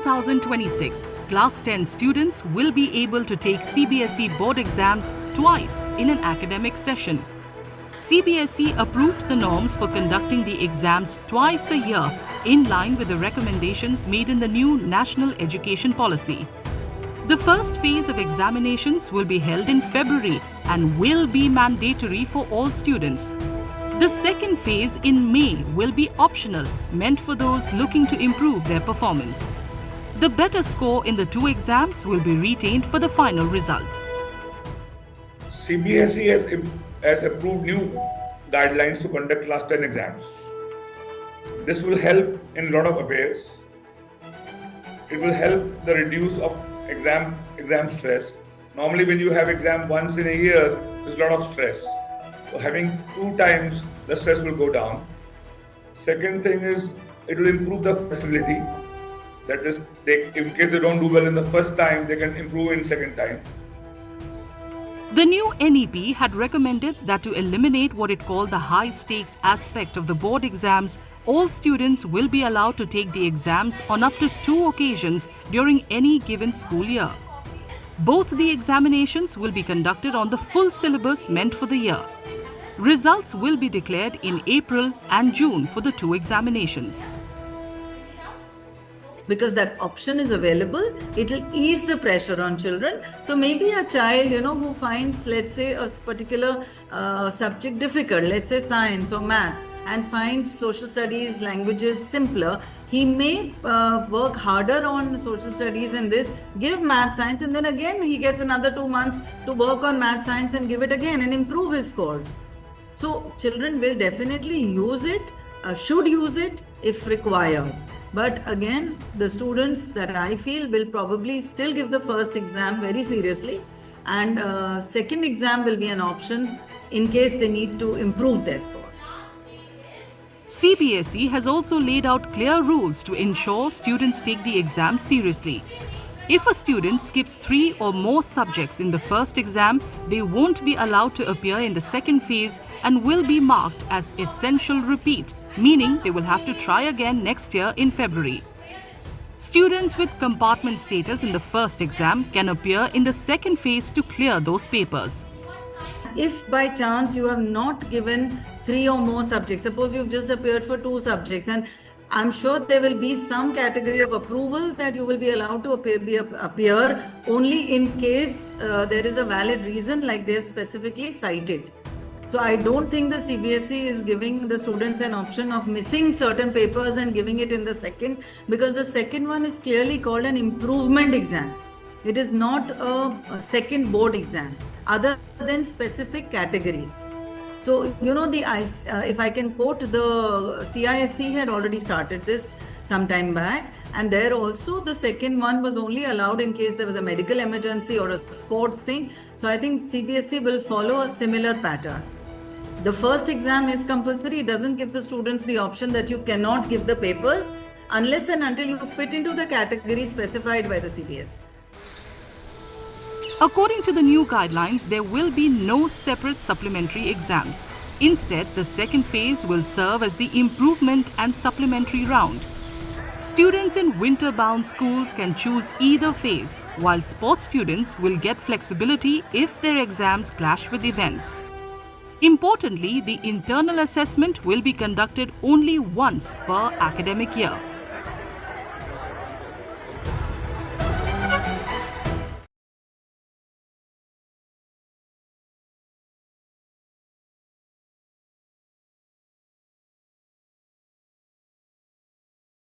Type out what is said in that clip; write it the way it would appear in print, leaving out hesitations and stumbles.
2026, Class 10 students will be able to take CBSE board exams twice in an academic session. CBSE approved the norms for conducting the exams twice a year in line with the recommendations made in the new National Education Policy. The first phase of examinations will be held in February and will be mandatory for all students. The second phase in May will be optional, meant for those looking to improve their performance. The better score in the two exams will be retained for the final result. CBSE has approved new guidelines to conduct Class 10 exams. This will help in a lot of affairs. It will help the reduce of exam stress. Normally when you have exam once in a year, there's a lot of stress. So having two times, the stress will go down. Second thing is, it will improve the facility. That is, in case they don't do well in the first time, they can improve in second time. The new NEP had recommended that to eliminate what it called the high-stakes aspect of the board exams, all students will be allowed to take the exams on up to 2 occasions during any given school year. Both the examinations will be conducted on the full syllabus meant for the year. Results will be declared in April and June for the 2 examinations. Because that option is available, it will ease the pressure on children. So maybe a child, who finds, let's say, a particular subject difficult, let's say science or maths, and finds social studies, languages simpler, he may work harder on social studies and this, give math, science, and then again he gets another 2 months to work on math, science and give it again and improve his scores. So children will definitely use it, should use it if required. But again, the students that I feel will probably still give the first exam very seriously, and second exam will be an option in case they need to improve their score. CBSE has also laid out clear rules to ensure students take the exam seriously. If a student skips 3 or more subjects in the first exam, they won't be allowed to appear in the second phase and will be marked as essential repeat, meaning they will have to try again next year in February. Students with compartment status in the first exam can appear in the second phase to clear those papers. If by chance you have not given 3 or more subjects, suppose you've just appeared for 2 subjects, and I'm sure there will be some category of approval that you will be allowed to appear only in case there is a valid reason, like they are specifically cited. So I don't think the CBSE is giving the students an option of missing certain papers and giving it in the second, because the second one is clearly called an improvement exam. It is not a second board exam other than specific categories. So, if I can quote, the CISE had already started this some time back, and there also the second one was only allowed in case there was a medical emergency or a sports thing. So I think CBSE will follow a similar pattern. The first exam is compulsory. It doesn't give the students the option that you cannot give the papers unless and until you fit into the category specified by the CBSE. According to the new guidelines, there will be no separate supplementary exams. Instead, the second phase will serve as the improvement and supplementary round. Students in winter-bound schools can choose either phase, while sports students will get flexibility if their exams clash with events. Importantly, the internal assessment will be conducted only once per academic year.